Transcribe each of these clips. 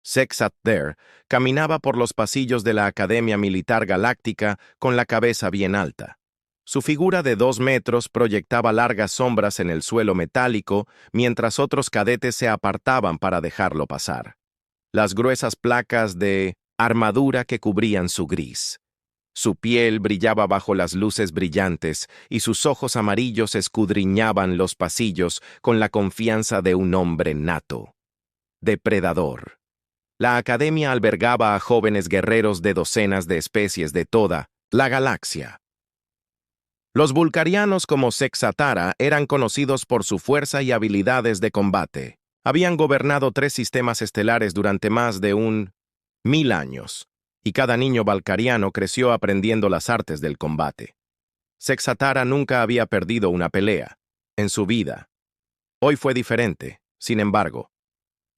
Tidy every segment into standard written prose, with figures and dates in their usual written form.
Sexater caminaba por los pasillos de la Academia Militar Galáctica con la cabeza bien alta. Su figura de 2 metros proyectaba largas sombras en el suelo metálico, mientras otros cadetes se apartaban para dejarlo pasar. Las gruesas placas de armadura que cubrían su gris. Su piel brillaba bajo las luces brillantes y sus ojos amarillos escudriñaban los pasillos con la confianza de un hombre nato. Depredador. La academia albergaba a jóvenes guerreros de docenas de especies de toda la galaxia. Los vulcarianos como Sexatara eran conocidos por su fuerza y habilidades de combate. Habían gobernado 3 sistemas estelares durante más de 1000 años, y cada niño valcariano creció aprendiendo las artes del combate. Sexatara nunca había perdido una pelea en su vida. Hoy fue diferente, sin embargo.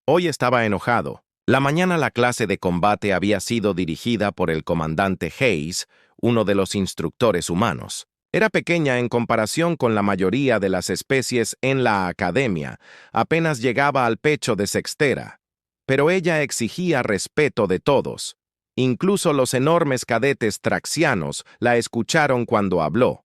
Hoy estaba enojado. La mañana la clase de combate había sido dirigida por el comandante Hayes, uno de los instructores humanos. Era pequeña en comparación con la mayoría de las especies en la academia, apenas llegaba al pecho de Sextera. Pero ella exigía respeto de todos. Incluso los enormes cadetes traxianos la escucharon cuando habló.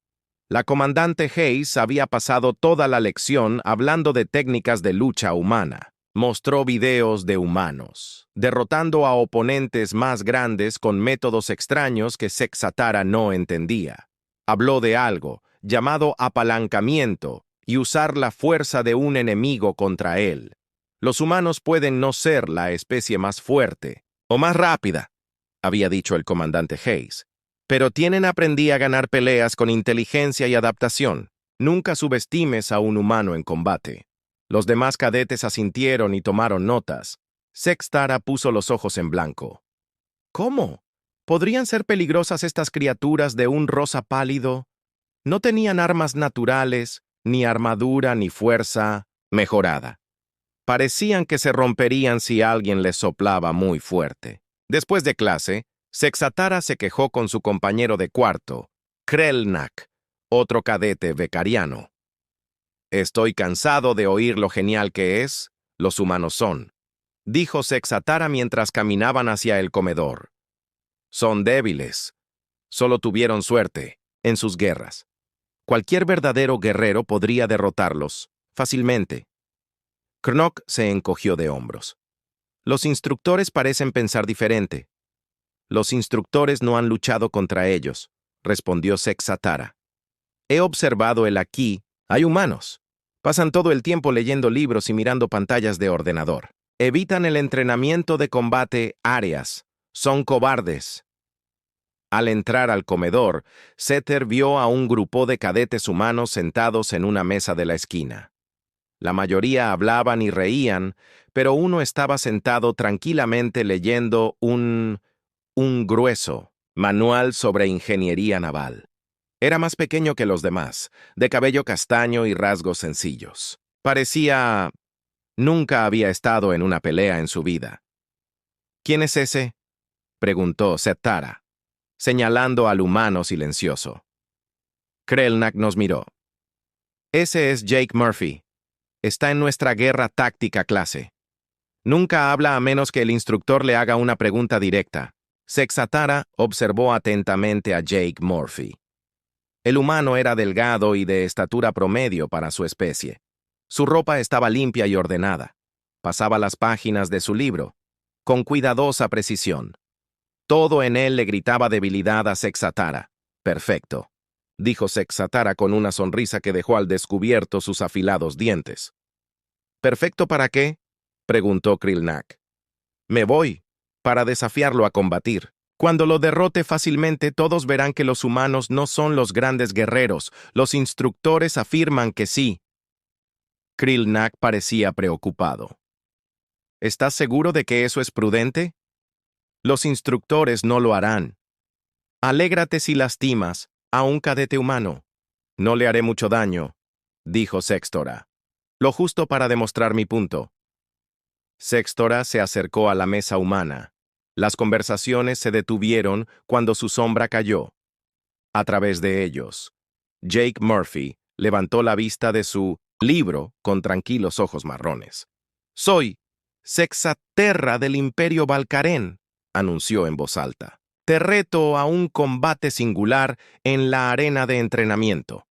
La comandante Hayes había pasado toda la lección hablando de técnicas de lucha humana. Mostró videos de humanos, derrotando a oponentes más grandes con métodos extraños que Sexatara no entendía. Habló de algo llamado apalancamiento y usar la fuerza de un enemigo contra él. Los humanos pueden no ser la especie más fuerte o más rápida, había dicho el comandante Hayes, pero aprendí a ganar peleas con inteligencia y adaptación. Nunca subestimes a un humano en combate. Los demás cadetes asintieron y tomaron notas. Sextara puso los ojos en blanco. ¿Cómo? ¿Podrían ser peligrosas estas criaturas de un rosa pálido? No tenían armas naturales, ni armadura, ni fuerza mejorada. Parecían que se romperían si alguien les soplaba muy fuerte. Después de clase, Sexatara se quejó con su compañero de cuarto, Krelnak, otro cadete becariano. «Estoy cansado de oír lo genial que es, los humanos son», dijo Sexatara mientras caminaban hacia el comedor. «Son débiles. Solo tuvieron suerte en sus guerras. Cualquier verdadero guerrero podría derrotarlos fácilmente». Knock se encogió de hombros. «Los instructores parecen pensar diferente». «Los instructores no han luchado contra ellos», respondió Sexatara. «He observado el aquí. Hay humanos. Pasan todo el tiempo leyendo libros y mirando pantallas de ordenador. Evitan el entrenamiento de combate áreas. Son cobardes». Al entrar al comedor, Setter vio a un grupo de cadetes humanos sentados en una mesa de la esquina. La mayoría hablaban y reían, pero uno estaba sentado tranquilamente leyendo un grueso manual sobre ingeniería naval. Era más pequeño que los demás, de cabello castaño y rasgos sencillos. Nunca había estado en una pelea en su vida. «¿Quién es ese?», preguntó Settara, señalando al humano silencioso. Krelnak nos miró. «Ese es Jake Murphy. Está en nuestra guerra táctica clase. Nunca habla a menos que el instructor le haga una pregunta directa». Sexatara observó atentamente a Jake Murphy. El humano era delgado y de estatura promedio para su especie. Su ropa estaba limpia y ordenada. Pasaba las páginas de su libro, con cuidadosa precisión. Todo en él le gritaba debilidad a Sexatara. «Perfecto», dijo Sexatara con una sonrisa que dejó al descubierto sus afilados dientes. «¿Perfecto para qué?», preguntó Krelnak. «Me voy, para desafiarlo a combatir. Cuando lo derrote fácilmente, todos verán que los humanos no son los grandes guerreros. Los instructores afirman que sí». Krelnak parecía preocupado. «¿Estás seguro de que eso es prudente? Los instructores no lo harán. Alégrate si lastimas a un cadete humano». «No le haré mucho daño», dijo Sextora. «Lo justo para demostrar mi punto». Sextora se acercó a la mesa humana. Las conversaciones se detuvieron cuando su sombra cayó. A través de ellos, Jake Murphy levantó la vista de su libro con tranquilos ojos marrones. «Soy Sexaterra del Imperio Valcarén, anunció en voz alta. Te reto a un combate singular en la arena de entrenamiento.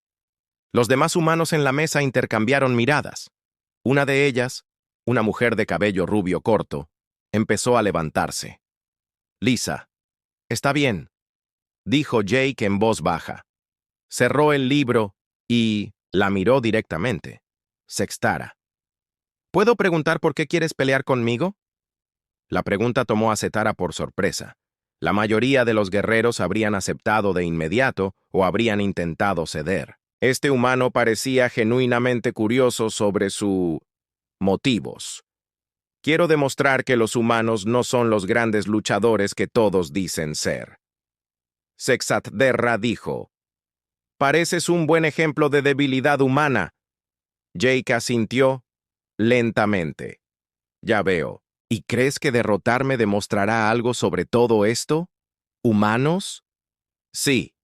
Los demás humanos en la mesa intercambiaron miradas. Una de ellas, una mujer de cabello rubio corto, empezó a levantarse. Lisa, está bien, dijo Jake en voz baja. Cerró el libro y la miró directamente. Sextara. ¿Puedo preguntar por qué quieres pelear conmigo? La pregunta tomó a Setara por sorpresa. La mayoría de los guerreros habrían aceptado de inmediato o habrían intentado ceder. Este humano parecía genuinamente curioso sobre sus motivos. Quiero demostrar que los humanos no son los grandes luchadores que todos dicen ser. Sexaterra dijo, pareces un buen ejemplo de debilidad humana. Jake asintió lentamente. Ya veo. ¿Y crees que derrotarme demostrará algo sobre todo esto? ¿Humanos? Sí.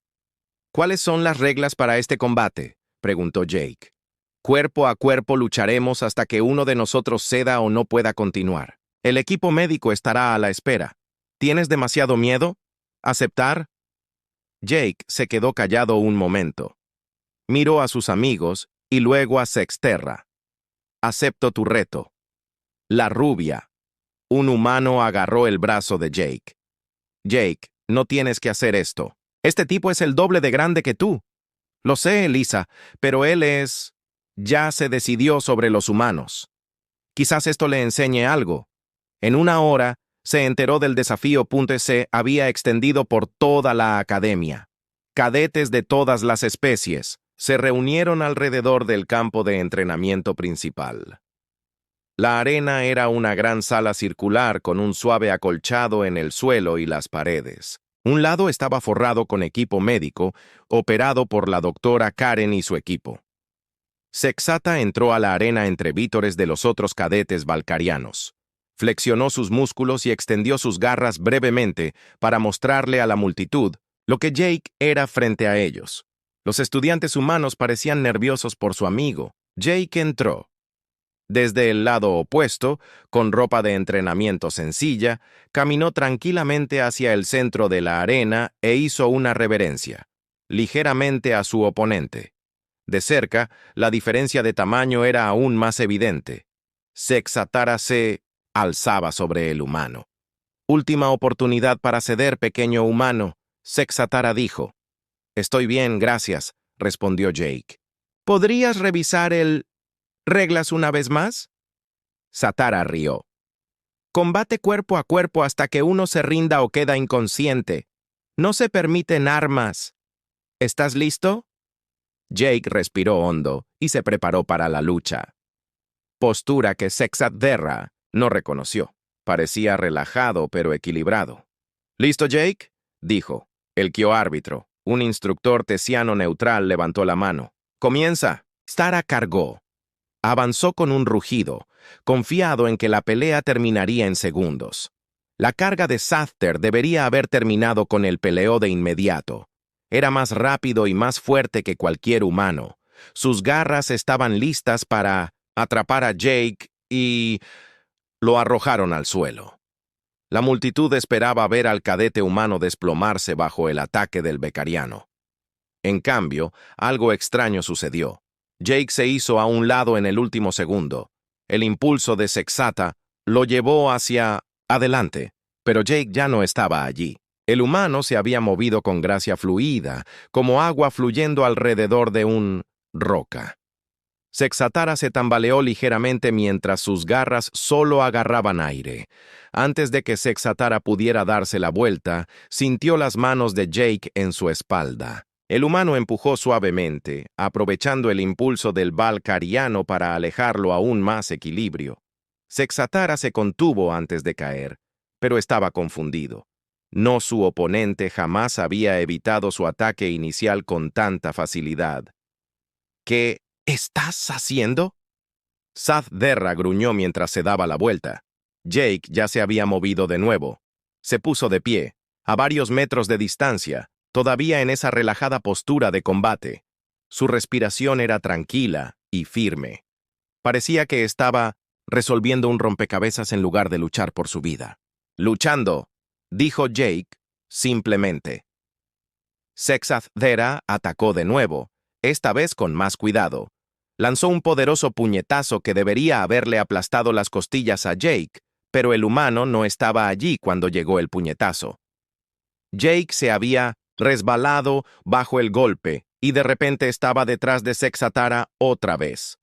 ¿Cuáles son las reglas para este combate? Preguntó Jake. Cuerpo a cuerpo lucharemos hasta que uno de nosotros ceda o no pueda continuar. El equipo médico estará a la espera. ¿Tienes demasiado miedo? ¿Aceptar? Jake se quedó callado un momento. Miró a sus amigos y luego a Sexterra. Acepto tu reto. La rubia. Un humano agarró el brazo de Jake. Jake, no tienes que hacer esto. Este tipo es el doble de grande que tú. Lo sé, Lisa, pero él es... Ya se decidió sobre los humanos. Quizás esto le enseñe algo. En una hora, se enteró del desafío .se había extendido por toda la academia. Cadetes de todas las especies se reunieron alrededor del campo de entrenamiento principal. La arena era una gran sala circular con un suave acolchado en el suelo y las paredes. Un lado estaba forrado con equipo médico, operado por la doctora Karen y su equipo. Sexata entró a la arena entre vítores de los otros cadetes valcarianos. Flexionó sus músculos y extendió sus garras brevemente para mostrarle a la multitud lo que Jake era frente a ellos. Los estudiantes humanos parecían nerviosos por su amigo. Jake entró. Desde el lado opuesto, con ropa de entrenamiento sencilla, caminó tranquilamente hacia el centro de la arena e hizo una reverencia, ligeramente a su oponente. De cerca, la diferencia de tamaño era aún más evidente. Sexatara se alzaba sobre el humano. Última oportunidad para ceder, pequeño humano, Sexatara dijo. Estoy bien, gracias, respondió Jake. ¿Podrías revisar el... reglas una vez más? Satara rió. Combate cuerpo a cuerpo hasta que uno se rinda o queda inconsciente. No se permiten armas. ¿Estás listo? Jake respiró hondo y se preparó para la lucha. Postura que Sexaterra no reconoció. Parecía relajado pero equilibrado. ¿Listo, Jake? Dijo. El Kyo-árbitro, un instructor tesiano neutral, levantó la mano. ¡Comienza! Sara cargó. Avanzó con un rugido, confiado en que la pelea terminaría en segundos. La carga de Safter debería haber terminado con el peleo de inmediato. Era más rápido y más fuerte que cualquier humano. Sus garras estaban listas para atrapar a Jake y lo arrojaron al suelo. La multitud esperaba ver al cadete humano desplomarse bajo el ataque del becariano. En cambio, algo extraño sucedió. Jake se hizo a un lado en el último segundo. El impulso de Sexata lo llevó hacia adelante, pero Jake ya no estaba allí. El humano se había movido con gracia fluida, como agua fluyendo alrededor de un roca. Sexatara se tambaleó ligeramente mientras sus garras solo agarraban aire. Antes de que Sexatara pudiera darse la vuelta, sintió las manos de Jake en su espalda. El humano empujó suavemente, aprovechando el impulso del valcariano para alejarlo aún más equilibrio. Sexatara se contuvo antes de caer, pero estaba confundido. No, su oponente jamás había evitado su ataque inicial con tanta facilidad. ¿Qué estás haciendo? Safderra gruñó mientras se daba la vuelta. Jake ya se había movido de nuevo. Se puso de pie, a varios metros de distancia, todavía en esa relajada postura de combate. Su respiración era tranquila y firme. Parecía que estaba resolviendo un rompecabezas en lugar de luchar por su vida. Luchando, dijo Jake, simplemente. Sexathera atacó de nuevo, esta vez con más cuidado. Lanzó un poderoso puñetazo que debería haberle aplastado las costillas a Jake, pero el humano no estaba allí cuando llegó el puñetazo. Jake se había resbalado bajo el golpe y de repente estaba detrás de Sexatara otra vez.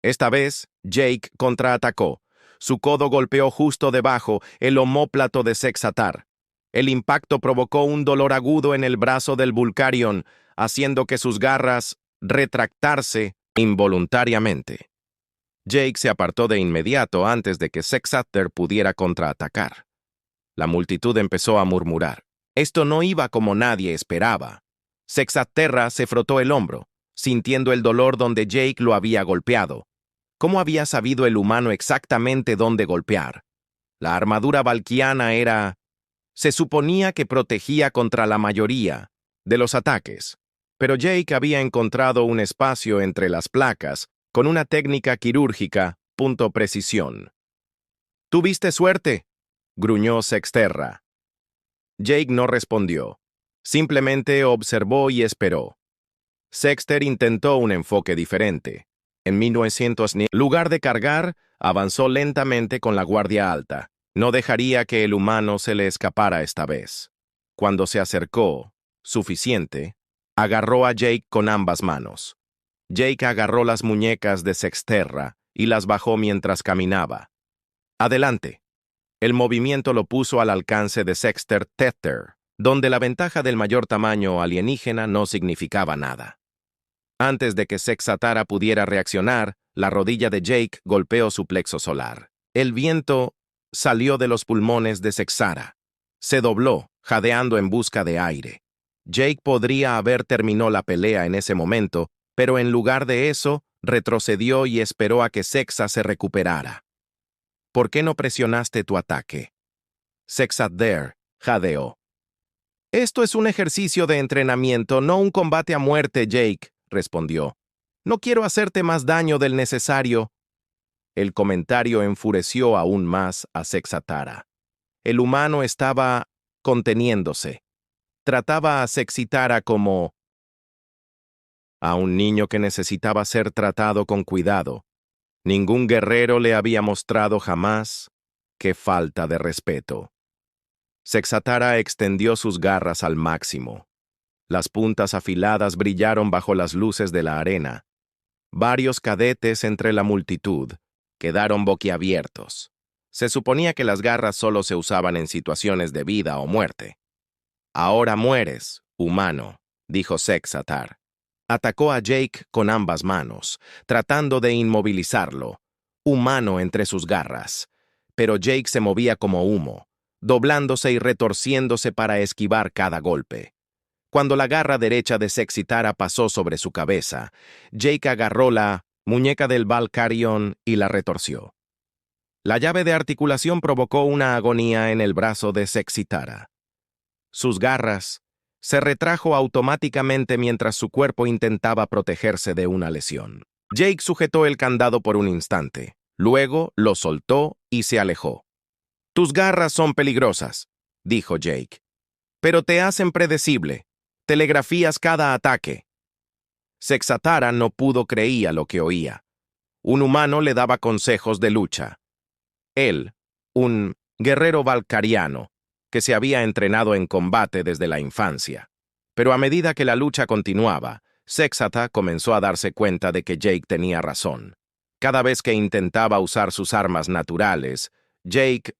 Esta vez, Jake contraatacó. Su codo golpeó justo debajo el omóplato de Sexatar. El impacto provocó un dolor agudo en el brazo del Vulcarion, haciendo que sus garras retractarse involuntariamente. Jake se apartó de inmediato antes de que Sexatar pudiera contraatacar. La multitud empezó a murmurar. Esto no iba como nadie esperaba. Sexaterra se frotó el hombro, sintiendo el dolor donde Jake lo había golpeado. ¿Cómo había sabido el humano exactamente dónde golpear? La armadura valquiana era... Se suponía que protegía contra la mayoría de los ataques, pero Jake había encontrado un espacio entre las placas con una técnica quirúrgica, punto precisión. «¿Tuviste suerte?», gruñó Sexterra. Jake no respondió. Simplemente observó y esperó. Sexter intentó un enfoque diferente. En 1900, en lugar de cargar, avanzó lentamente con la guardia alta. No dejaría que el humano se le escapara esta vez. Cuando se acercó, suficiente, agarró a Jake con ambas manos. Jake agarró las muñecas de Sexterra y las bajó mientras caminaba. «Adelante». El movimiento lo puso al alcance de Sexter Tether, donde la ventaja del mayor tamaño alienígena no significaba nada. Antes de que Sexatara pudiera reaccionar, la rodilla de Jake golpeó su plexo solar. El viento salió de los pulmones de Sexara. Se dobló, jadeando en busca de aire. Jake podría haber terminado la pelea en ese momento, pero en lugar de eso, retrocedió y esperó a que Sexa se recuperara. «¿Por qué no presionaste tu ataque?», Sexader jadeó. «Esto es un ejercicio de entrenamiento, no un combate a muerte, Jake», respondió. «No quiero hacerte más daño del necesario». El comentario enfureció aún más a Sexatara. El humano estaba conteniéndose. Trataba a Sexitara como a un niño que necesitaba ser tratado con cuidado. Ningún guerrero le había mostrado jamás qué falta de respeto. Sexatara extendió sus garras al máximo. Las puntas afiladas brillaron bajo las luces de la arena. Varios cadetes entre la multitud quedaron boquiabiertos. Se suponía que las garras solo se usaban en situaciones de vida o muerte. «Ahora mueres, humano», dijo Sexatar. Atacó a Jake con ambas manos, tratando de inmovilizarlo, humano entre sus garras. Pero Jake se movía como humo, doblándose y retorciéndose para esquivar cada golpe. Cuando la garra derecha de Sexitara pasó sobre su cabeza, Jake agarró la muñeca del Valcarion y la retorció. La llave de articulación provocó una agonía en el brazo de Sexitara. Sus garras se retrajo automáticamente mientras su cuerpo intentaba protegerse de una lesión. Jake sujetó el candado por un instante, luego lo soltó y se alejó. «Tus garras son peligrosas», dijo Jake, «pero te hacen predecible. Telegrafías cada ataque». Sexatara no pudo creer lo que oía. Un humano le daba consejos de lucha. Él, un guerrero valcariano, que se había entrenado en combate desde la infancia. Pero a medida que la lucha continuaba, Sexata comenzó a darse cuenta de que Jake tenía razón. Cada vez que intentaba usar sus armas naturales, Jake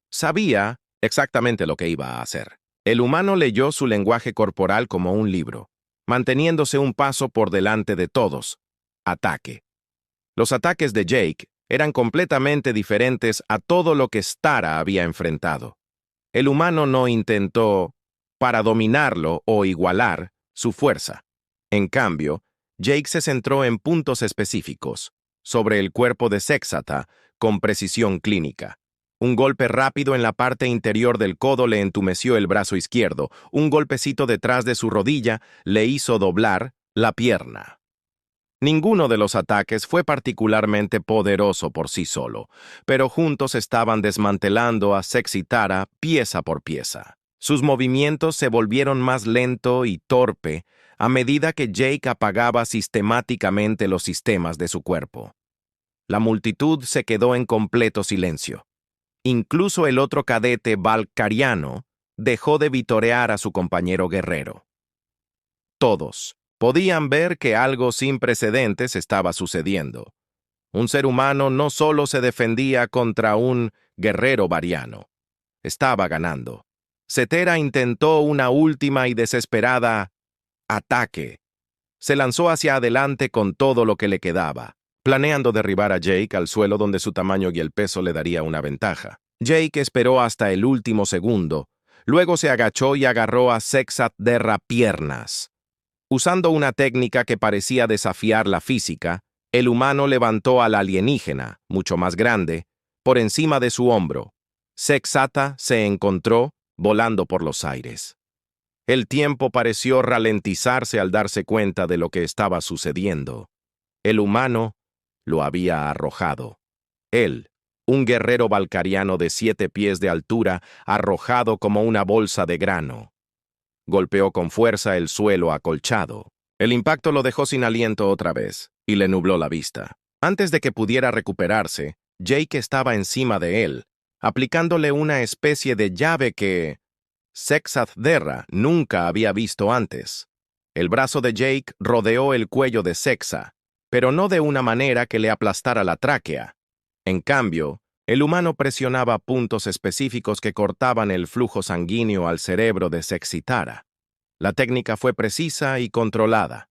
sabía exactamente lo que iba a hacer. El humano leyó su lenguaje corporal como un libro, manteniéndose un paso por delante de todos. Ataque. Los ataques de Jake eran completamente diferentes a todo lo que Stara había enfrentado. El humano no intentó para dominarlo o igualar su fuerza. En cambio, Jake se centró en puntos específicos, sobre el cuerpo de Sexata, con precisión clínica. Un golpe rápido en la parte interior del codo le entumeció el brazo izquierdo. Un golpecito detrás de su rodilla le hizo doblar la pierna. Ninguno de los ataques fue particularmente poderoso por sí solo, pero juntos estaban desmantelando a Sexitara pieza por pieza. Sus movimientos se volvieron más lento y torpe a medida que Jake apagaba sistemáticamente los sistemas de su cuerpo. La multitud se quedó en completo silencio. Incluso el otro cadete valcariano dejó de vitorear a su compañero guerrero. Todos podían ver que algo sin precedentes estaba sucediendo. Un ser humano no solo se defendía contra un guerrero variano, estaba ganando. Cetera intentó una última y desesperada ataque. Se lanzó hacia adelante con todo lo que le quedaba, planeando derribar a Jake al suelo donde su tamaño y el peso le daría una ventaja. Jake esperó hasta el último segundo, luego se agachó y agarró a Sexat de piernas. Usando una técnica que parecía desafiar la física, el humano levantó al alienígena, mucho más grande, por encima de su hombro. Sexata se encontró volando por los aires. El tiempo pareció ralentizarse al darse cuenta de lo que estaba sucediendo. El humano lo había arrojado. Él, un guerrero valcariano de 7 pies de altura, arrojado como una bolsa de grano. Golpeó con fuerza el suelo acolchado. El impacto lo dejó sin aliento otra vez y le nubló la vista. Antes de que pudiera recuperarse, Jake estaba encima de él, aplicándole una especie de llave que Sexathderra nunca había visto antes. El brazo de Jake rodeó el cuello de Sexa, pero no de una manera que le aplastara la tráquea. En cambio, el humano presionaba puntos específicos que cortaban el flujo sanguíneo al cerebro de Sexitara. La técnica fue precisa y controlada.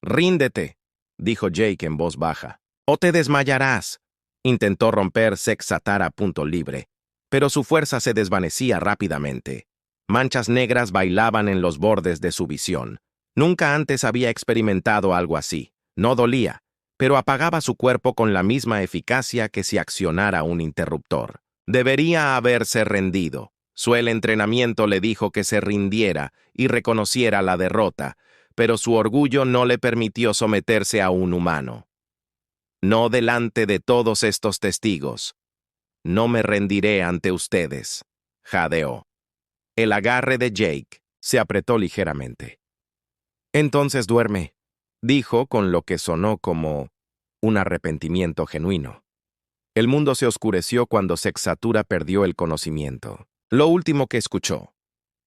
«Ríndete», dijo Jake en voz baja, «o te desmayarás». Intentó romper Sexatara a punto libre, pero su fuerza se desvanecía rápidamente. Manchas negras bailaban en los bordes de su visión. Nunca antes había experimentado algo así. No dolía, pero apagaba su cuerpo con la misma eficacia que si accionara un interruptor. Debería haberse rendido. Su entrenamiento le dijo que se rindiera y reconociera la derrota, pero su orgullo no le permitió someterse a un humano. «No delante de todos estos testigos. No me rendiré ante ustedes», jadeó. El agarre de Jake se apretó ligeramente. «Entonces duerme», dijo con lo que sonó como un arrepentimiento genuino. El mundo se oscureció cuando Sexatura perdió el conocimiento. Lo último que escuchó: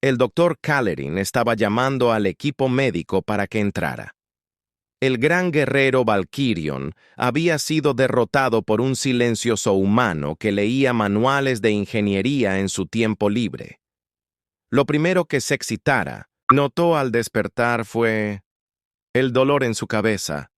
el doctor Callerin estaba llamando al equipo médico para que entrara. El gran guerrero Valkyrion había sido derrotado por un silencioso humano que leía manuales de ingeniería en su tiempo libre. Lo primero que Sexitara notó al despertar fue el dolor en su cabeza.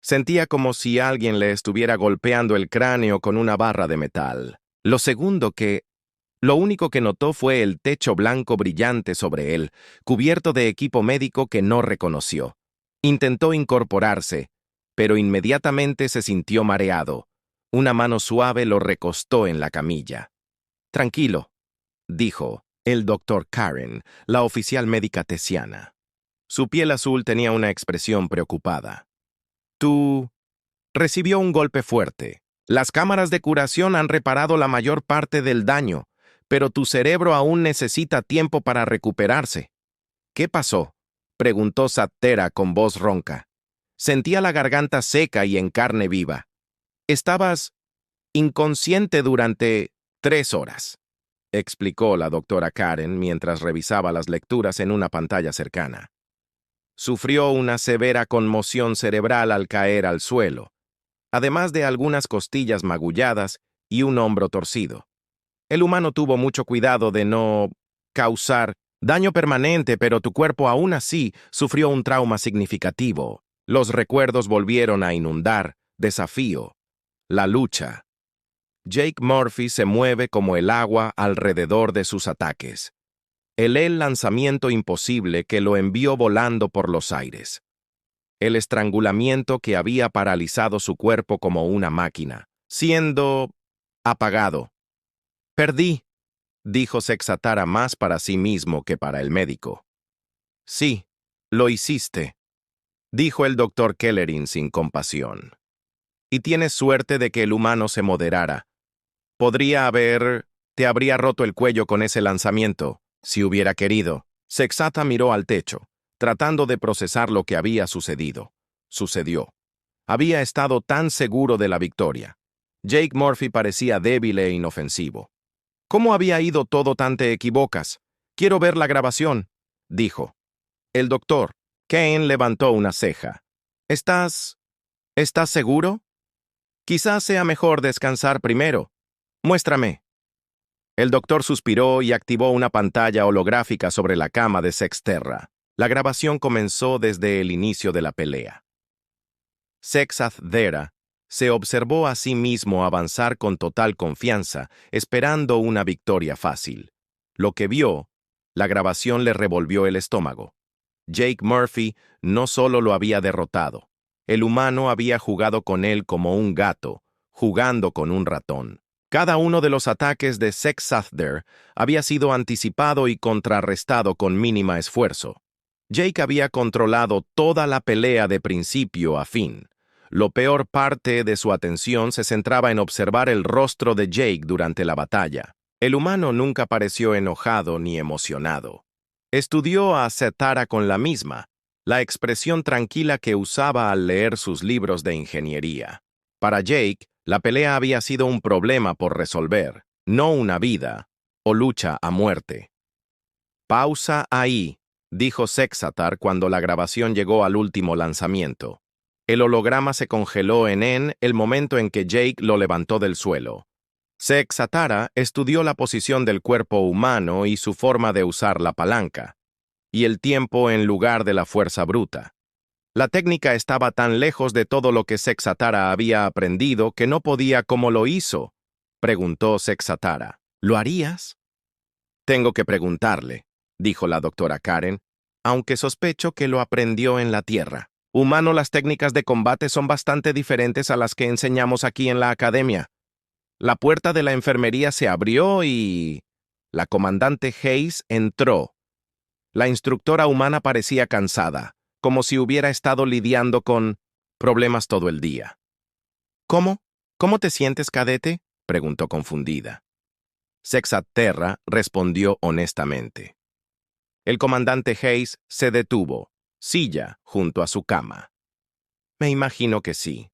Sentía como si alguien le estuviera golpeando el cráneo con una barra de metal. Lo único que notó fue el techo blanco brillante sobre él, cubierto de equipo médico que no reconoció. Intentó incorporarse, pero inmediatamente se sintió mareado. Una mano suave lo recostó en la camilla. «Tranquilo», dijo el doctor Karen, la oficial médica tesiana. Su piel azul tenía una expresión preocupada. «Tú recibió un golpe fuerte. Las cámaras de curación han reparado la mayor parte del daño, pero tu cerebro aún necesita tiempo para recuperarse». «¿Qué pasó?», preguntó Sattera con voz ronca. Sentía la garganta seca y en carne viva. «Estabas inconsciente durante 3 horas», explicó la doctora Karen mientras revisaba las lecturas en una pantalla cercana. Sufrió una severa conmoción cerebral al caer al suelo, además de algunas costillas magulladas y un hombro torcido. El humano tuvo mucho cuidado de no causar daño permanente, pero tu cuerpo aún así sufrió un trauma significativo. Los recuerdos volvieron a inundar, desafío, la lucha. Jake Murphy se mueve como el agua alrededor de sus ataques. El lanzamiento imposible que lo envió volando por los aires. El estrangulamiento que había paralizado su cuerpo como una máquina, siendo apagado. «Perdí», dijo Sexatara más para sí mismo que para el médico. «Sí, lo hiciste». dijo el doctor Kellerin sin compasión. Y tienes suerte de que el humano se moderara. Te habría roto el cuello con ese lanzamiento, si hubiera querido. Sexata miró al techo, tratando de procesar lo que había sucedido. Sucedió. Había estado tan seguro de la victoria. Jake Murphy parecía débil e inofensivo. ¿Cómo había ido todo tan te equivocas? Quiero ver la grabación, dijo. El doctor, Kane, levantó una ceja. ¿Estás seguro? Quizás sea mejor descansar primero. Muéstrame. El doctor suspiró y activó una pantalla holográfica sobre la cama de Sexterra. La grabación comenzó desde el inicio de la pelea. Sexathera se observó a sí mismo avanzar con total confianza, esperando una victoria fácil. Lo que vio, la grabación le revolvió el estómago. Jake Murphy no solo lo había derrotado, el humano había jugado con él como un gato, jugando con un ratón. Cada uno de los ataques de Sexathder había sido anticipado y contrarrestado con mínimo esfuerzo. Jake había controlado toda la pelea de principio a fin. La peor parte de su atención se centraba en observar el rostro de Jake durante la batalla. El humano nunca pareció enojado ni emocionado. Estudió a Setara con la misma, la expresión tranquila que usaba al leer sus libros de ingeniería. Para Jake, la pelea había sido un problema por resolver, no una vida o lucha a muerte. Pausa ahí, dijo Sexatar cuando la grabación llegó al último lanzamiento. El holograma se congeló en el momento en que Jake lo levantó del suelo. Sexatara estudió la posición del cuerpo humano y su forma de usar la palanca, y el tiempo en lugar de la fuerza bruta. La técnica estaba tan lejos de todo lo que Sexatara había aprendido que no podía como lo hizo, preguntó Sexatara. ¿Lo harías? Tengo que preguntarle, dijo la doctora Karen, aunque sospecho que lo aprendió en la Tierra. Humano, las técnicas de combate son bastante diferentes a las que enseñamos aquí en la academia. La puerta de la enfermería se abrió y la comandante Hayes entró. La instructora humana parecía cansada, como si hubiera estado lidiando con problemas todo el día. ¿Cómo? ¿Cómo te sientes, cadete?, preguntó confundida. Sexaterra respondió honestamente. El comandante Hayes se detuvo, silla junto a su cama. Me imagino que sí.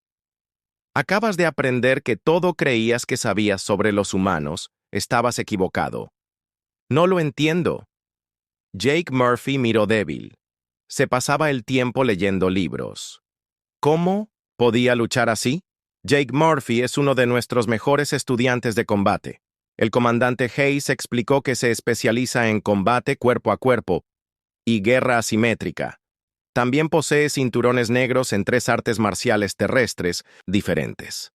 Acabas de aprender que todo creías que sabías sobre los humanos, estabas equivocado. No lo entiendo. Jake Murphy miró débil. Se pasaba el tiempo leyendo libros. ¿Cómo podía luchar así? Jake Murphy es uno de nuestros mejores estudiantes de combate. El comandante Hayes explicó que se especializa en combate cuerpo a cuerpo y guerra asimétrica. También posee cinturones negros en 3 artes marciales terrestres diferentes.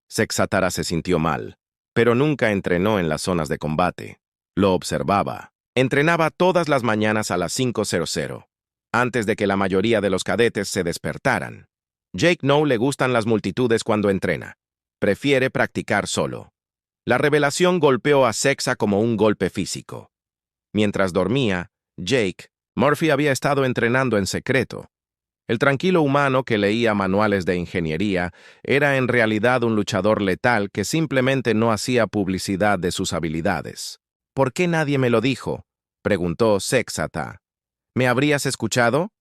Sexatara se sintió mal, pero nunca entrenó en las zonas de combate. Lo observaba. Entrenaba todas las mañanas a las 5:00, antes de que la mayoría de los cadetes se despertaran. Jake no le gustan las multitudes cuando entrena. Prefiere practicar solo. La revelación golpeó a Sexa como un golpe físico. Mientras dormía, Jake Murphy había estado entrenando en secreto. El tranquilo humano que leía manuales de ingeniería era en realidad un luchador letal que simplemente no hacía publicidad de sus habilidades. ¿Por qué nadie me lo dijo?, preguntó Sexata. ¿Me habrías escuchado?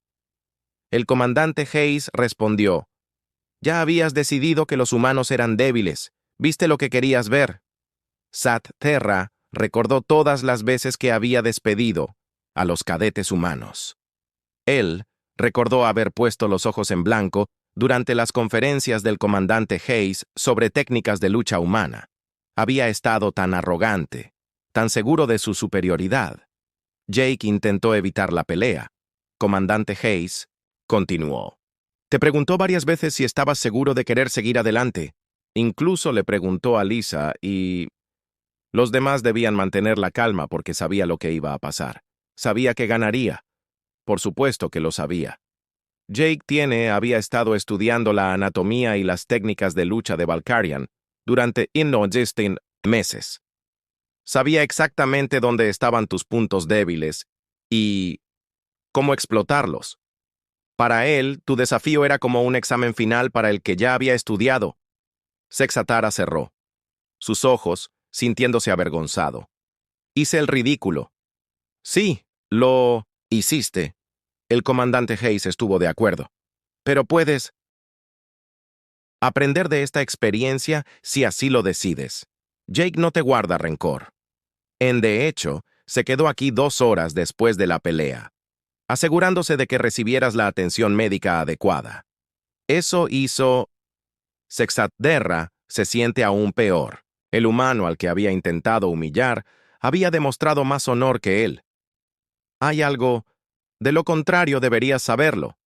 El comandante Hayes respondió. Ya habías decidido que los humanos eran débiles. ¿Viste lo que querías ver? Terra recordó todas las veces que había despedido a los cadetes humanos. Él recordó haber puesto los ojos en blanco durante las conferencias del comandante Hayes sobre técnicas de lucha humana. Había estado tan arrogante, tan seguro de su superioridad. Jake intentó evitar la pelea. Comandante Hayes continuó. Te preguntó varias veces si estabas seguro de querer seguir adelante. Incluso le preguntó a Lisa y los demás debían mantener la calma porque sabía lo que iba a pasar. Sabía que ganaría. Por supuesto que lo sabía. Jake había estado estudiando la anatomía y las técnicas de lucha de Valkyrian durante meses. Sabía exactamente dónde estaban tus puntos débiles y cómo explotarlos. Para él, tu desafío era como un examen final para el que ya había estudiado. Sexatara cerró sus ojos, sintiéndose avergonzado. Hice el ridículo. Sí, lo hiciste. El comandante Hayes estuvo de acuerdo. Pero puedes aprender de esta experiencia si así lo decides. Jake no te guarda rencor. De hecho, se quedó aquí 2 horas después de la pelea, asegurándose de que recibieras la atención médica adecuada. Eso hizo Sexatderra se siente aún peor. El humano al que había intentado humillar había demostrado más honor que él. Hay algo, de lo contrario deberías saberlo,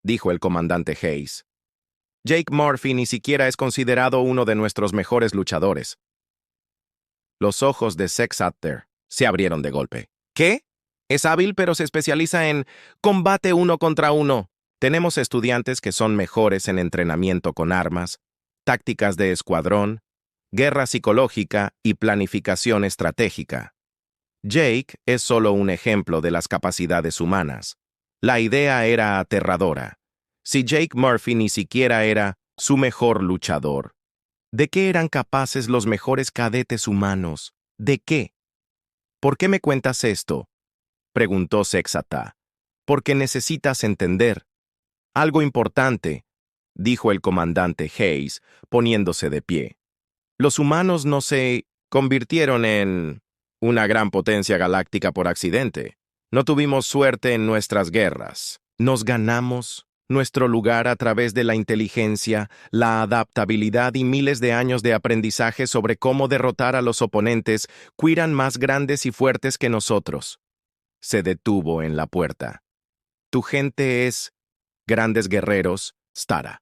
dijo el comandante Hayes. Jake Murphy ni siquiera es considerado uno de nuestros mejores luchadores. Los ojos de Sexatder se abrieron de golpe. ¿Qué? Es hábil, pero se especializa en combate 1 contra 1. Tenemos estudiantes que son mejores en entrenamiento con armas, tácticas de escuadrón, guerra psicológica y planificación estratégica. Jake es solo un ejemplo de las capacidades humanas. La idea era aterradora. Si Jake Murphy ni siquiera era su mejor luchador, ¿de qué eran capaces los mejores cadetes humanos? ¿De qué? ¿Por qué me cuentas esto?, preguntó Sexata. Porque necesitas entender. Algo importante, dijo el comandante Hayes, poniéndose de pie. Los humanos no se convirtieron en una gran potencia galáctica por accidente. No tuvimos suerte en nuestras guerras. Nos ganamos nuestro lugar a través de la inteligencia, la adaptabilidad y miles de años de aprendizaje sobre cómo derrotar a los oponentes que eran más grandes y fuertes que nosotros. Se detuvo en la puerta. Tu gente es grandes guerreros, Stara.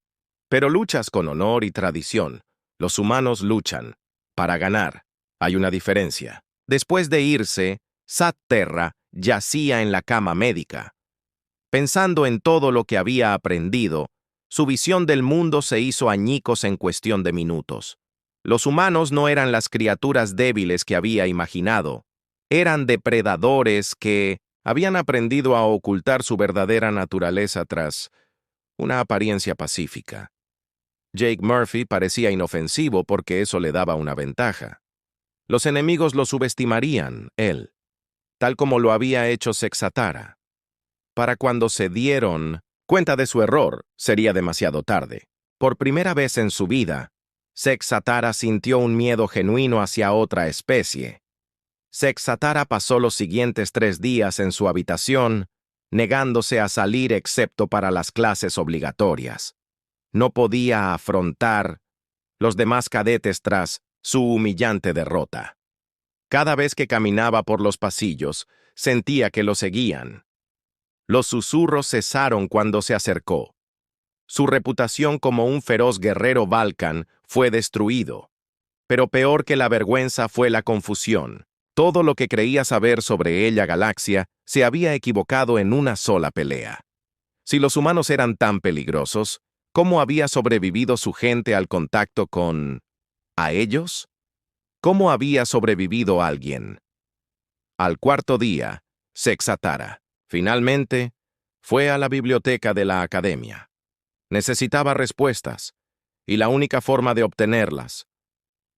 Pero luchas con honor y tradición. Los humanos luchan para ganar. Hay una diferencia. Después de irse, Sat-Terra yacía en la cama médica. Pensando en todo lo que había aprendido, su visión del mundo se hizo añicos en cuestión de minutos. Los humanos no eran las criaturas débiles que había imaginado. Eran depredadores que habían aprendido a ocultar su verdadera naturaleza tras una apariencia pacífica. Jake Murphy parecía inofensivo porque eso le daba una ventaja. Los enemigos lo subestimarían, él, tal como lo había hecho Sexatara. Para cuando se dieron cuenta de su error, sería demasiado tarde. Por primera vez en su vida, Sexatara sintió un miedo genuino hacia otra especie. Sexatara pasó los siguientes 3 días en su habitación, negándose a salir excepto para las clases obligatorias. No podía afrontar los demás cadetes tras su humillante derrota. Cada vez que caminaba por los pasillos, sentía que lo seguían. Los susurros cesaron cuando se acercó. Su reputación como un feroz guerrero Balkan fue destruido. Pero peor que la vergüenza fue la confusión. Todo lo que creía saber sobre ella Galaxia se había equivocado en una sola pelea. Si los humanos eran tan peligrosos, ¿cómo había sobrevivido su gente al contacto con ¿a ellos? ¿Cómo había sobrevivido alguien? Al 4.º día, Sexatara, finalmente, fue a la biblioteca de la academia. Necesitaba respuestas, y la única forma de obtenerlas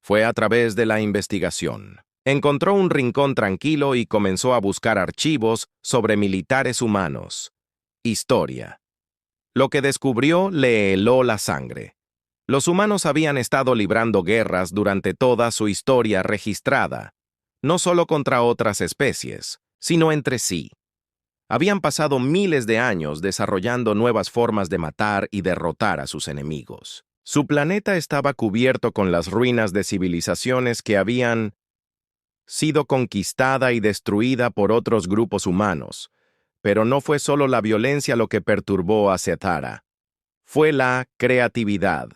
fue a través de la investigación. Encontró un rincón tranquilo y comenzó a buscar archivos sobre militares humanos. Historia. Lo que descubrió le heló la sangre. Los humanos habían estado librando guerras durante toda su historia registrada, no solo contra otras especies, sino entre sí. Habían pasado miles de años desarrollando nuevas formas de matar y derrotar a sus enemigos. Su planeta estaba cubierto con las ruinas de civilizaciones que habían sido conquistada y destruida por otros grupos humanos, pero no fue solo la violencia lo que perturbó a Sexatara. Fue la creatividad.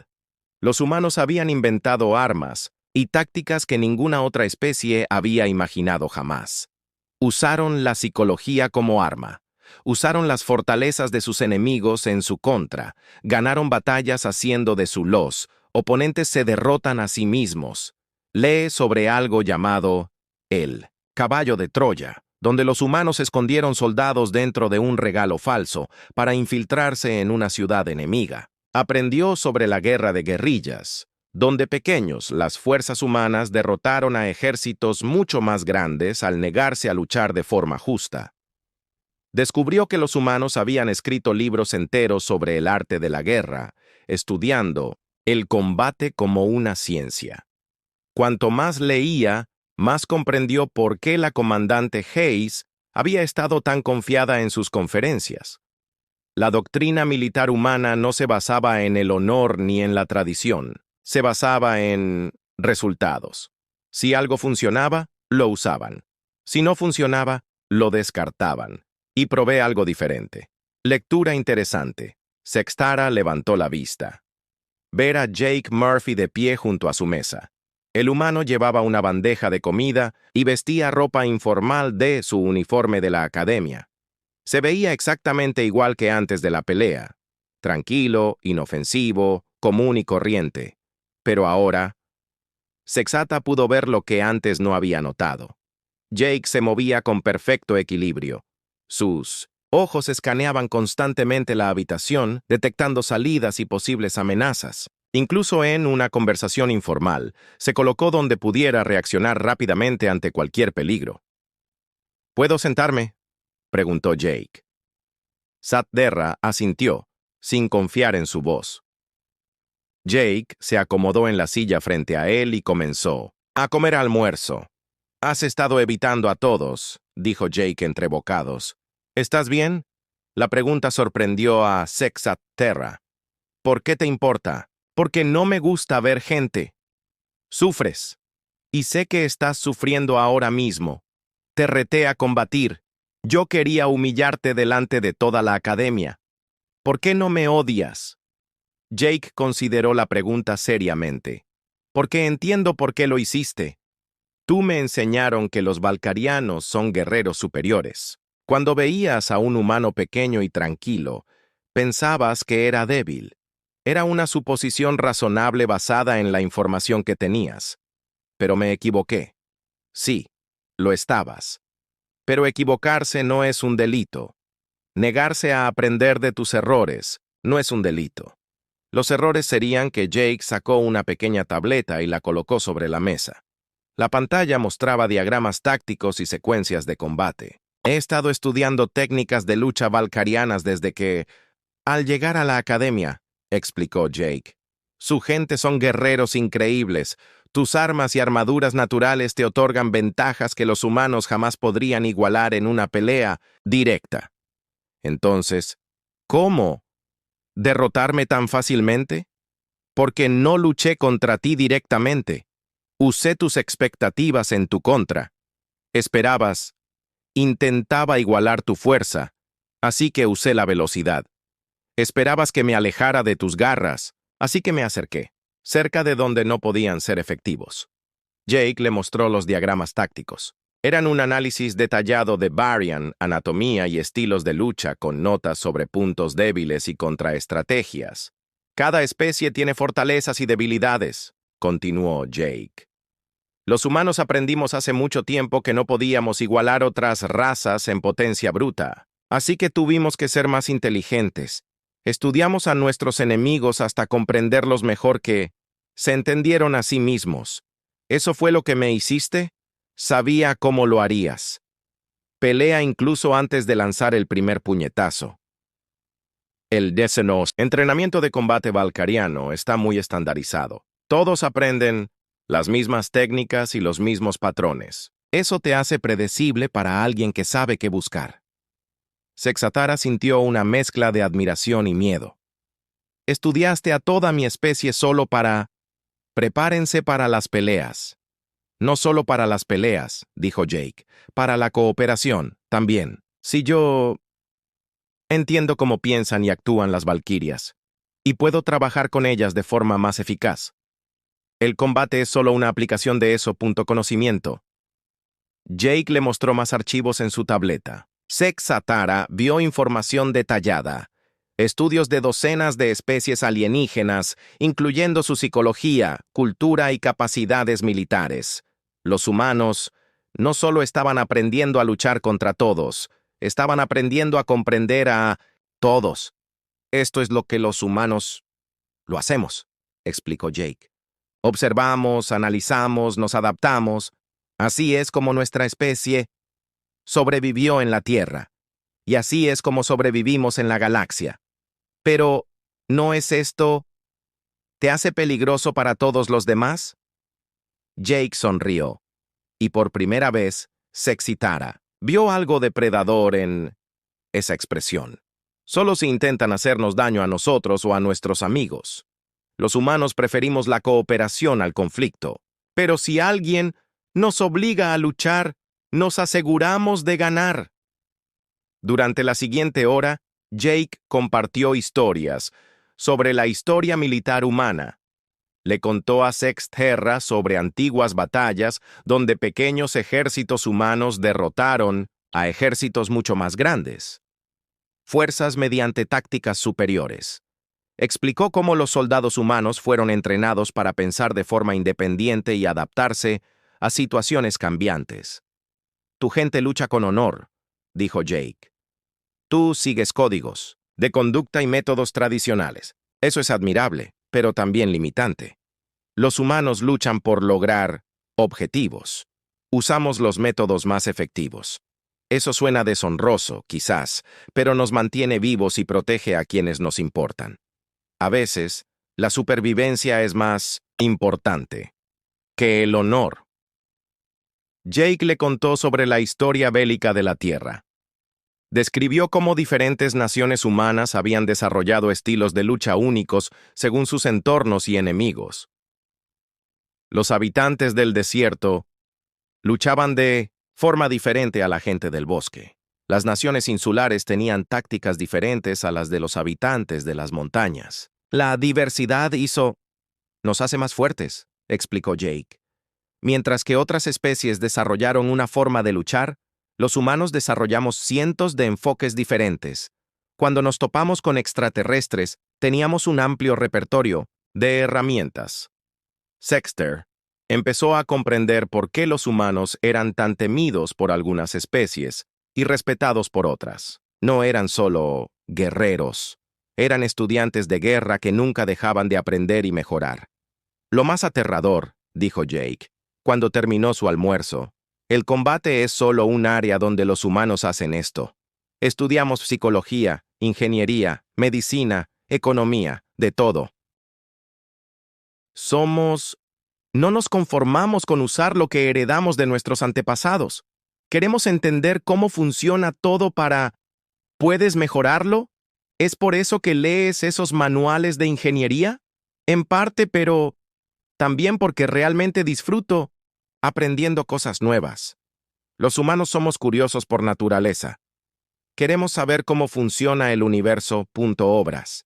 Los humanos habían inventado armas y tácticas que ninguna otra especie había imaginado jamás. Usaron la psicología como arma. Usaron las fortalezas de sus enemigos en su contra. Ganaron batallas haciendo de su los oponentes se derrotan a sí mismos. Lee sobre algo llamado el caballo de Troya, donde los humanos escondieron soldados dentro de un regalo falso para infiltrarse en una ciudad enemiga. Aprendió sobre la guerra de guerrillas, donde pequeños, las fuerzas humanas derrotaron a ejércitos mucho más grandes al negarse a luchar de forma justa. Descubrió que los humanos habían escrito libros enteros sobre el arte de la guerra, estudiando el combate como una ciencia. Cuanto más leía, más comprendió por qué la comandante Hayes había estado tan confiada en sus conferencias. La doctrina militar humana no se basaba en el honor ni en la tradición, se basaba en resultados. Si algo funcionaba, lo usaban. Si no funcionaba, lo descartaban. Y probé algo diferente. Lectura interesante. Sextara levantó la vista. Ver a Jake Murphy de pie junto a su mesa. El humano llevaba una bandeja de comida y vestía ropa informal de su uniforme de la academia. Se veía exactamente igual que antes de la pelea. Tranquilo, inofensivo, común y corriente. Pero ahora, Sexata pudo ver lo que antes no había notado. Jake se movía con perfecto equilibrio. Sus ojos escaneaban constantemente la habitación, detectando salidas y posibles amenazas. Incluso en una conversación informal, se colocó donde pudiera reaccionar rápidamente ante cualquier peligro. ¿Puedo sentarme?, preguntó Jake. Satderra asintió, sin confiar en su voz. Jake se acomodó en la silla frente a él y comenzó a comer almuerzo. «Has estado evitando a todos», dijo Jake entre bocados. «¿Estás bien?». La pregunta sorprendió a Satderra. «¿Por qué te importa?». «Porque no me gusta ver gente». «Sufres. Y sé que estás sufriendo ahora mismo. Te reté a combatir. Yo quería humillarte delante de toda la academia. ¿Por qué no me odias?». Jake consideró la pregunta seriamente. «Porque entiendo por qué lo hiciste. Tú me enseñaron que los valcarianos son guerreros superiores. Cuando veías a un humano pequeño y tranquilo, pensabas que era débil. Era una suposición razonable basada en la información que tenías. Pero me equivoqué. Sí, lo estabas. Pero equivocarse no es un delito. Negarse a aprender de tus errores no es un delito. Los errores serían que Jake sacó una pequeña tableta y la colocó sobre la mesa. La pantalla mostraba diagramas tácticos y secuencias de combate. He estado estudiando técnicas de lucha valcarianas desde que, al llegar a la academia, explicó Jake. Su gente son guerreros increíbles. Tus armas y armaduras naturales te otorgan ventajas que los humanos jamás podrían igualar en una pelea directa. Entonces, ¿cómo derrotarme tan fácilmente? Porque no luché contra ti directamente. Usé tus expectativas en tu contra. Esperabas, intentaba igualar tu fuerza, así que usé la velocidad. Esperabas que me alejara de tus garras, así que me acerqué, cerca de donde no podían ser efectivos. Jake le mostró los diagramas tácticos. Eran un análisis detallado de Varian, anatomía y estilos de lucha con notas sobre puntos débiles y contraestrategias. Cada especie tiene fortalezas y debilidades, continuó Jake. Los humanos aprendimos hace mucho tiempo que no podíamos igualar otras razas en potencia bruta, así que tuvimos que ser más inteligentes. Estudiamos a nuestros enemigos hasta comprenderlos mejor que se entendieron a sí mismos. ¿Eso fue lo que me hiciste? Sabía cómo lo harías. Pelea incluso antes de lanzar el primer puñetazo. El entrenamiento de combate valcariano está muy estandarizado. Todos aprenden las mismas técnicas y los mismos patrones. Eso te hace predecible para alguien que sabe qué buscar. Sexatara sintió una mezcla de admiración y miedo. Estudiaste a toda mi especie solo para... Prepárense para las peleas. No solo para las peleas, dijo Jake, para la cooperación, también. Si yo... Entiendo cómo piensan y actúan las valquirias, y puedo trabajar con ellas de forma más eficaz. El combate es solo una aplicación de eso. Conocimiento. Jake le mostró más archivos en su tableta. Sexatara vio información detallada. Estudios de docenas de especies alienígenas, incluyendo su psicología, cultura y capacidades militares. Los humanos No solo estaban aprendiendo a luchar contra todos, estaban aprendiendo a comprender a todos. Esto es lo que los humanos lo hacemos, explicó Jake. Observamos, analizamos, nos adaptamos. Así es como nuestra especie sobrevivió en la Tierra. Y así es como sobrevivimos en la galaxia. Pero, ¿no es esto? ¿Te hace peligroso para todos los demás? Jake sonrió. Y por primera vez, Sexy Tara vio algo depredador en esa expresión. Solo si intentan hacernos daño a nosotros o a nuestros amigos. Los humanos preferimos la cooperación al conflicto. Pero si alguien nos obliga a luchar, nos aseguramos de ganar. Durante la siguiente hora, Jake compartió historias sobre la historia militar humana. Le contó a Sex Terra sobre antiguas batallas donde pequeños ejércitos humanos derrotaron a ejércitos mucho más grandes. Fuerzas mediante tácticas superiores. Explicó cómo los soldados humanos fueron entrenados para pensar de forma independiente y adaptarse a situaciones cambiantes. Tu gente lucha con honor, dijo Jake. Tú sigues códigos de conducta y métodos tradicionales. Eso es admirable, pero también limitante. Los humanos luchan por lograr objetivos. Usamos los métodos más efectivos. Eso suena deshonroso, quizás, pero nos mantiene vivos y protege a quienes nos importan. A veces, la supervivencia es más importante que el honor. Jake le contó sobre la historia bélica de la Tierra. Describió cómo diferentes naciones humanas habían desarrollado estilos de lucha únicos según sus entornos y enemigos. Los habitantes del desierto luchaban de forma diferente a la gente del bosque. Las naciones insulares tenían tácticas diferentes a las de los habitantes de las montañas. La diversidad nos hace más fuertes, explicó Jake. Mientras que otras especies desarrollaron una forma de luchar, los humanos desarrollamos cientos de enfoques diferentes. Cuando nos topamos con extraterrestres, teníamos un amplio repertorio de herramientas. Sexter empezó a comprender por qué los humanos eran tan temidos por algunas especies y respetados por otras. No eran solo guerreros, eran estudiantes de guerra que nunca dejaban de aprender y mejorar. Lo más aterrador, dijo Jake, cuando terminó su almuerzo, el combate es solo un área donde los humanos hacen esto. Estudiamos psicología, ingeniería, medicina, economía, de todo. No nos conformamos con usar lo que heredamos de nuestros antepasados. Queremos entender cómo funciona todo ¿Puedes mejorarlo? ¿Es por eso que lees esos manuales de ingeniería? En parte, pero también porque realmente disfruto aprendiendo cosas nuevas. Los humanos somos curiosos por naturaleza. Queremos saber cómo funciona el universo. Obras.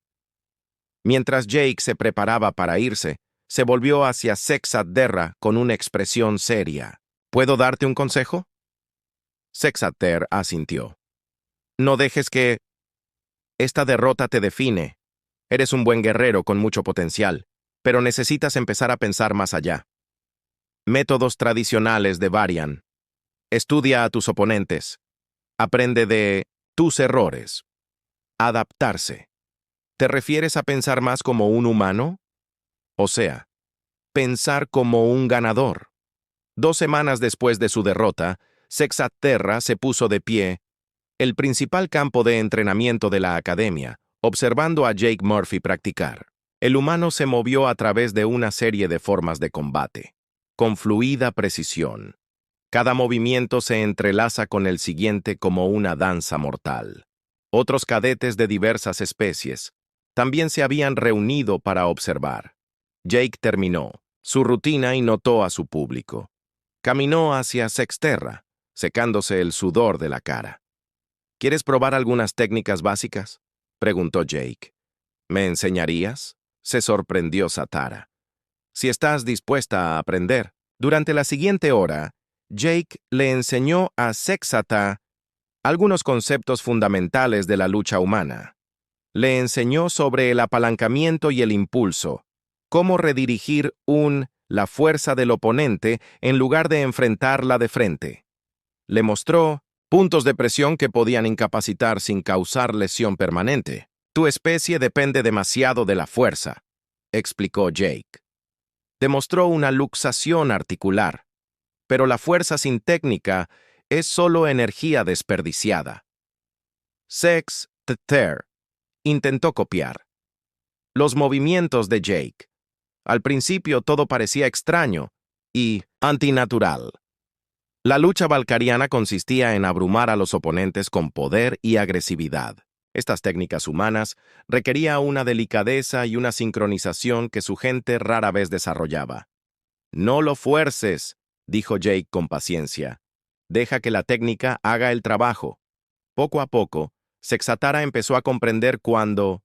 Mientras Jake se preparaba para irse, se volvió hacia Sexaterra con una expresión seria. ¿Puedo darte un consejo? Sexater asintió. No dejes que esta derrota te define. Eres un buen guerrero con mucho potencial, pero necesitas empezar a pensar más allá. Métodos tradicionales de varian. Estudia a tus oponentes. Aprende de tus errores. Adaptarse. ¿Te refieres a pensar más como un humano? O sea, pensar como un ganador. 2 semanas después de su derrota, Sexaterra se puso de pie, el principal campo de entrenamiento de la academia, observando a Jake Murphy practicar. El humano se movió a través de una serie de formas de combate, con fluida precisión. Cada movimiento se entrelaza con el siguiente como una danza mortal. Otros cadetes de diversas especies también se habían reunido para observar. Jake terminó su rutina y notó a su público. Caminó hacia Sexterra, secándose el sudor de la cara. ¿Quieres probar algunas técnicas básicas?, preguntó Jake. ¿Me enseñarías?, se sorprendió Satara. Si estás dispuesta a aprender. Durante la siguiente hora, Jake le enseñó a Sexata algunos conceptos fundamentales de la lucha humana. Le enseñó sobre el apalancamiento y el impulso, cómo redirigir un la fuerza del oponente en lugar de enfrentarla de frente. Le mostró puntos de presión que podían incapacitar sin causar lesión permanente. Tu especie depende demasiado de la fuerza, explicó Jake. Demostró una luxación articular, pero la fuerza sin técnica es solo energía desperdiciada. Sex-Ter intentó copiar los movimientos de Jake. Al principio todo parecía extraño y antinatural. La lucha valcariana consistía en abrumar a los oponentes con poder y agresividad. Estas técnicas humanas requerían una delicadeza y una sincronización que su gente rara vez desarrollaba. «No lo fuerces», dijo Jake con paciencia. «Deja que la técnica haga el trabajo». Poco a poco, Sexatara empezó a comprender cuando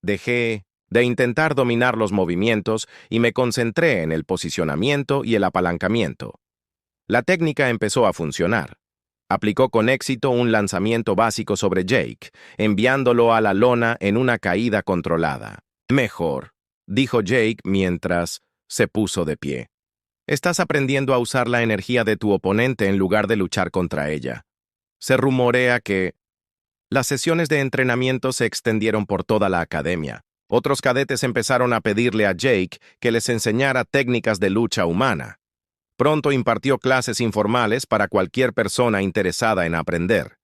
dejé de intentar dominar los movimientos y me concentré en el posicionamiento y el apalancamiento. La técnica empezó a funcionar. Aplicó con éxito un lanzamiento básico sobre Jake, enviándolo a la lona en una caída controlada. «Mejor», dijo Jake mientras se puso de pie. «Estás aprendiendo a usar la energía de tu oponente en lugar de luchar contra ella». Se rumorea que las sesiones de entrenamiento se extendieron por toda la academia. Otros cadetes empezaron a pedirle a Jake que les enseñara técnicas de lucha humana. Pronto impartió clases informales para cualquier persona interesada en aprender.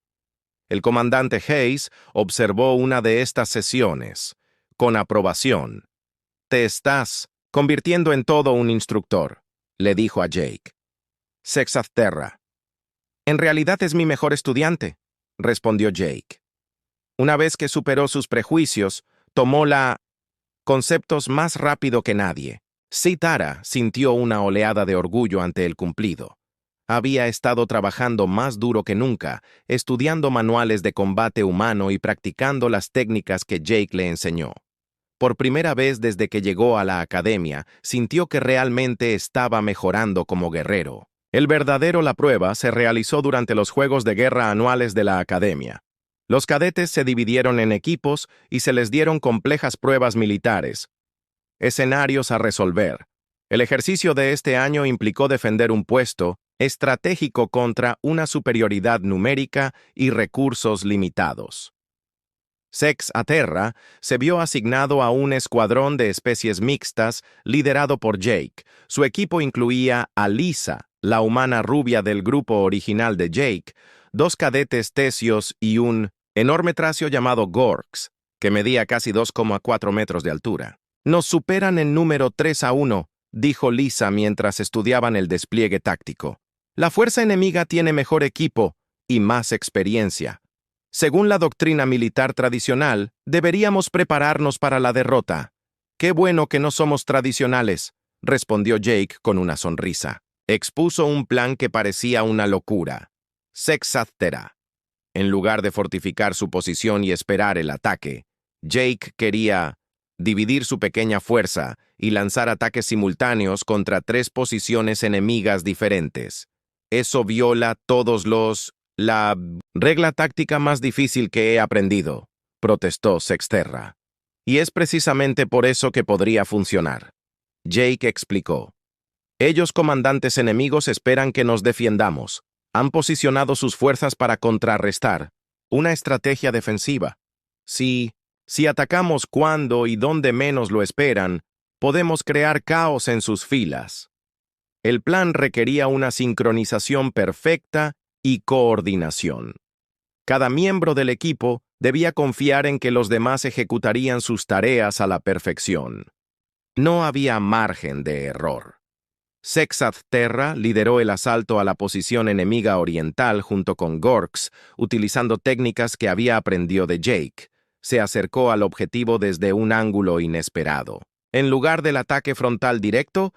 El comandante Hayes observó una de estas sesiones, con aprobación. «Te estás convirtiendo en todo un instructor», le dijo a Jake. «Sexaterra». «En realidad es mi mejor estudiante», respondió Jake. Una vez que superó sus prejuicios, tomó conceptos más rápido que nadie. Sitara sintió una oleada de orgullo ante el cumplido. Había estado trabajando más duro que nunca, estudiando manuales de combate humano y practicando las técnicas que Jake le enseñó. Por primera vez desde que llegó a la academia, sintió que realmente estaba mejorando como guerrero. La prueba se realizó durante los Juegos de Guerra anuales de la academia. Los cadetes se dividieron en equipos y se les dieron complejas pruebas militares, escenarios a resolver. El ejercicio de este año implicó defender un puesto estratégico contra una superioridad numérica y recursos limitados. Sexaterra se vio asignado a un escuadrón de especies mixtas liderado por Jake. Su equipo incluía a Lisa, la humana rubia del grupo original de Jake, 2 cadetes tesios y un enorme tracio llamado Gorks, que medía casi 2,4 metros de altura. «Nos superan en número 3-1, dijo Lisa mientras estudiaban el despliegue táctico. «La fuerza enemiga tiene mejor equipo y más experiencia. Según la doctrina militar tradicional, deberíamos prepararnos para la derrota». «Qué bueno que no somos tradicionales», respondió Jake con una sonrisa. Expuso un plan que parecía una locura. Sexaterra. En lugar de fortificar su posición y esperar el ataque, Jake quería dividir su pequeña fuerza y lanzar ataques simultáneos contra 3 posiciones enemigas diferentes. «Eso viola la regla táctica más difícil que he aprendido», protestó Sexterra. «Y es precisamente por eso que podría funcionar». Jake explicó. «Ellos, comandantes enemigos, esperan que nos defiendamos. Han posicionado sus fuerzas para contrarrestar una estrategia defensiva. Si atacamos cuando y donde menos lo esperan, podemos crear caos en sus filas». El plan requería una sincronización perfecta y coordinación. Cada miembro del equipo debía confiar en que los demás ejecutarían sus tareas a la perfección. No había margen de error. Sexaterra lideró el asalto a la posición enemiga oriental junto con Gorks, utilizando técnicas que había aprendido de Jake. Se acercó al objetivo desde un ángulo inesperado. En lugar del ataque frontal directo,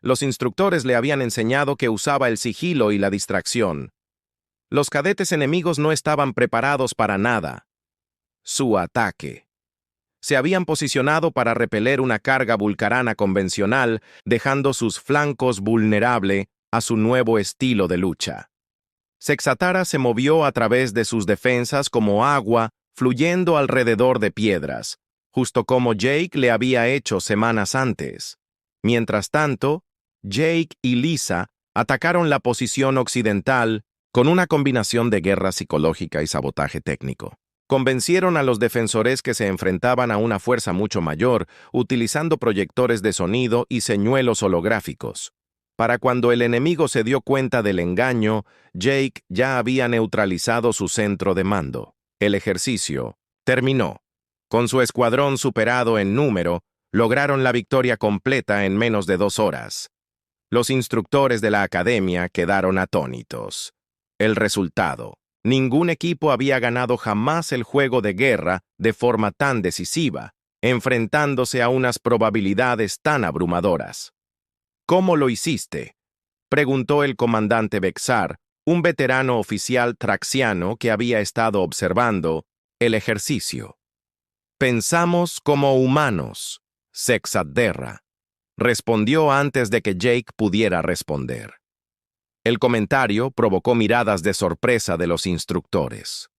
los instructores le habían enseñado que usaba el sigilo y la distracción. Los cadetes enemigos no estaban preparados para nada. Su ataque. Se habían posicionado para repeler una carga vulcarana convencional, dejando sus flancos vulnerables a su nuevo estilo de lucha. Sexatara se movió a través de sus defensas como agua, fluyendo alrededor de piedras, justo como Jake le había hecho semanas antes. Mientras tanto, Jake y Lisa atacaron la posición occidental con una combinación de guerra psicológica y sabotaje técnico. Convencieron a los defensores que se enfrentaban a una fuerza mucho mayor, utilizando proyectores de sonido y señuelos holográficos. Para cuando el enemigo se dio cuenta del engaño, Jake ya había neutralizado su centro de mando. El ejercicio terminó. Con su escuadrón superado en número, lograron la victoria completa en menos de 2 horas. Los instructores de la academia quedaron atónitos. El resultado: ningún equipo había ganado jamás el juego de guerra de forma tan decisiva, enfrentándose a unas probabilidades tan abrumadoras. ¿Cómo lo hiciste?, preguntó el comandante Bexar, un veterano oficial traxiano que había estado observando el ejercicio. Pensamos como humanos, Sexaterra, respondió antes de que Jake pudiera responder. El comentario provocó miradas de sorpresa de los instructores.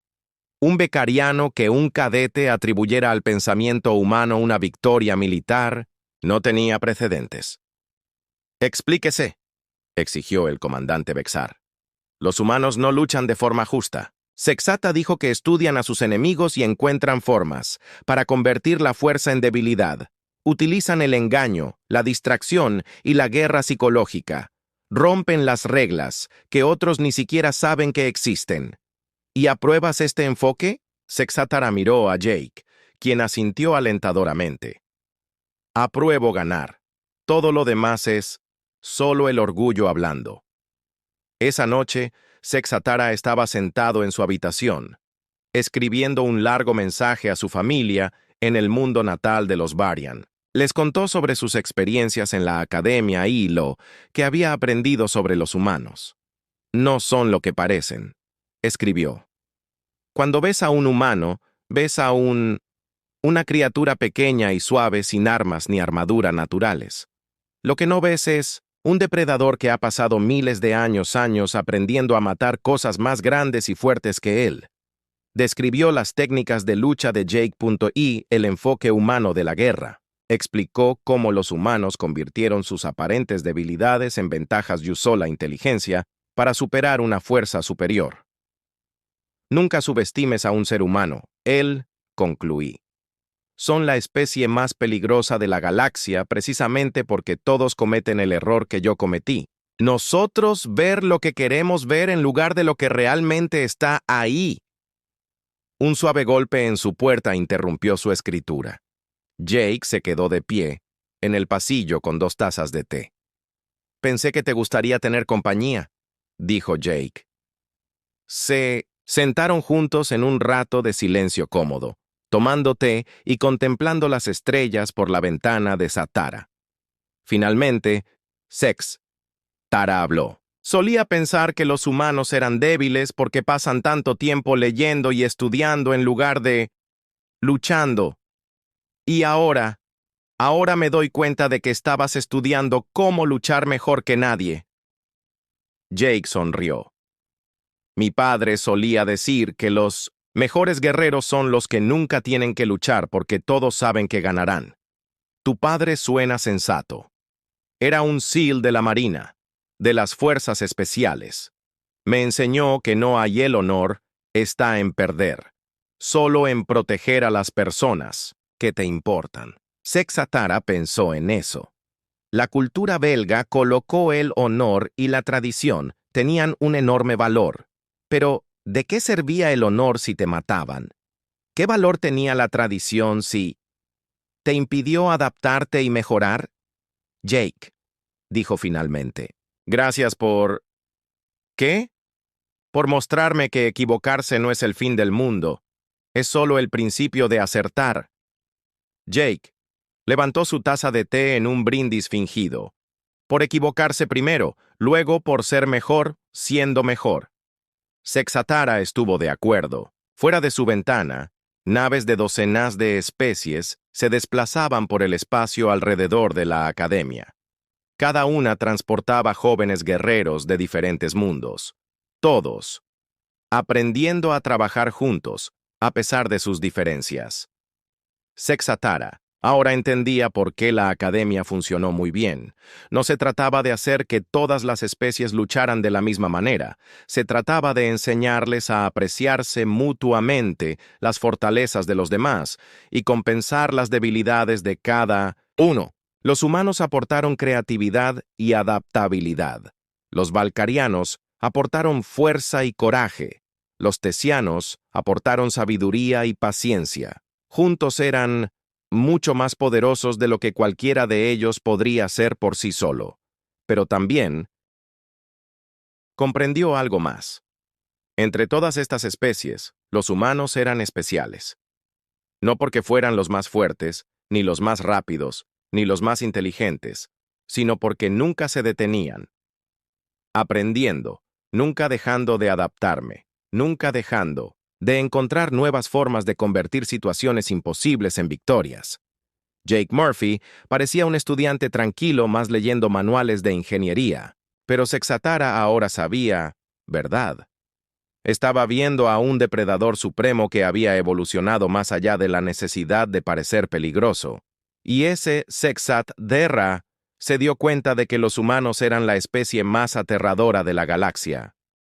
Un becariano que un cadete atribuyera al pensamiento humano una victoria militar no tenía precedentes. Explíquese, exigió el comandante Bexar. Los humanos no luchan de forma justa. Sexata dijo que estudian a sus enemigos y encuentran formas para convertir la fuerza en debilidad. Utilizan el engaño, la distracción y la guerra psicológica. Rompen las reglas que otros ni siquiera saben que existen. ¿Y apruebas este enfoque?, Sexatara miró a Jake, quien asintió alentadoramente. Apruebo ganar. Todo lo demás es solo el orgullo hablando. Esa noche, Sexatara estaba sentado en su habitación, escribiendo un largo mensaje a su familia en el mundo natal de los Varian. Les contó sobre sus experiencias en la academia y lo que había aprendido sobre los humanos. No son lo que parecen, escribió. Cuando ves a un humano, ves a una criatura pequeña y suave sin armas ni armadura naturales. Lo que no ves es un depredador que ha pasado miles de años aprendiendo a matar cosas más grandes y fuertes que él. Describió las técnicas de lucha de Jake.i, el enfoque humano de la guerra. Explicó cómo los humanos convirtieron sus aparentes debilidades en ventajas y usó la inteligencia para superar una fuerza superior. Nunca subestimes a un ser humano, él, concluí. Son la especie más peligrosa de la galaxia precisamente porque todos cometen el error que yo cometí. Nosotros ver lo que queremos ver en lugar de lo que realmente está ahí. Un suave golpe en su puerta interrumpió su escritura. Jake se quedó de pie, en el pasillo con 2 tazas de té. Pensé que te gustaría tener compañía, dijo Jake. Se sentaron juntos en un rato de silencio cómodo, tomando té y contemplando las estrellas por la ventana de Satara. Finalmente, Tara habló. Solía pensar que los humanos eran débiles porque pasan tanto tiempo leyendo y estudiando en lugar de luchando. Y ahora me doy cuenta de que estabas estudiando cómo luchar mejor que nadie. Jake sonrió. Mi padre solía decir que los mejores guerreros son los que nunca tienen que luchar porque todos saben que ganarán. Tu padre suena sensato. Era un SEAL de la Marina, de las Fuerzas Especiales. Me enseñó que no hay el honor, está en perder, solo en proteger a las personas que te importan. Sexatara pensó en eso. La cultura belga colocó el honor y la tradición, tenían un enorme valor. Pero, ¿de qué servía el honor si te mataban? ¿Qué valor tenía la tradición si te impidió adaptarte y mejorar? Jake, dijo finalmente. Gracias por... ¿Qué? Por mostrarme que equivocarse no es el fin del mundo. Es solo el principio de acertar. Jake levantó su taza de té en un brindis fingido. Por equivocarse primero, luego por ser mejor, siendo mejor. Sexatara estuvo de acuerdo. Fuera de su ventana, naves de docenas de especies se desplazaban por el espacio alrededor de la academia. Cada una transportaba jóvenes guerreros de diferentes mundos. Todos, aprendiendo a trabajar juntos, a pesar de sus diferencias. Sexatara Ahora entendía por qué la academia funcionó muy bien. No se trataba de hacer que todas las especies lucharan de la misma manera. Se trataba de enseñarles a apreciarse mutuamente las fortalezas de los demás y compensar las debilidades de cada uno. Los humanos aportaron creatividad y adaptabilidad. Los valcarianos aportaron fuerza y coraje. Los tesianos aportaron sabiduría y paciencia. Juntos eran mucho más poderosos de lo que cualquiera de ellos podría ser por sí solo. Pero también comprendió algo más. Entre todas estas especies, los humanos eran especiales. No porque fueran los más fuertes, ni los más rápidos, ni los más inteligentes, sino porque nunca se detenían, aprendiendo, nunca dejando de adaptarme, nunca dejando de encontrar nuevas formas de convertir situaciones imposibles en victorias. Jake Murphy parecía un estudiante tranquilo más leyendo manuales de ingeniería, pero Sexatara ahora sabía, ¿verdad? Estaba viendo a un depredador supremo que había evolucionado más allá de la necesidad de parecer peligroso. Y ese Sexat-Derra se dio cuenta de que los humanos eran la especie más aterradora de la galaxia.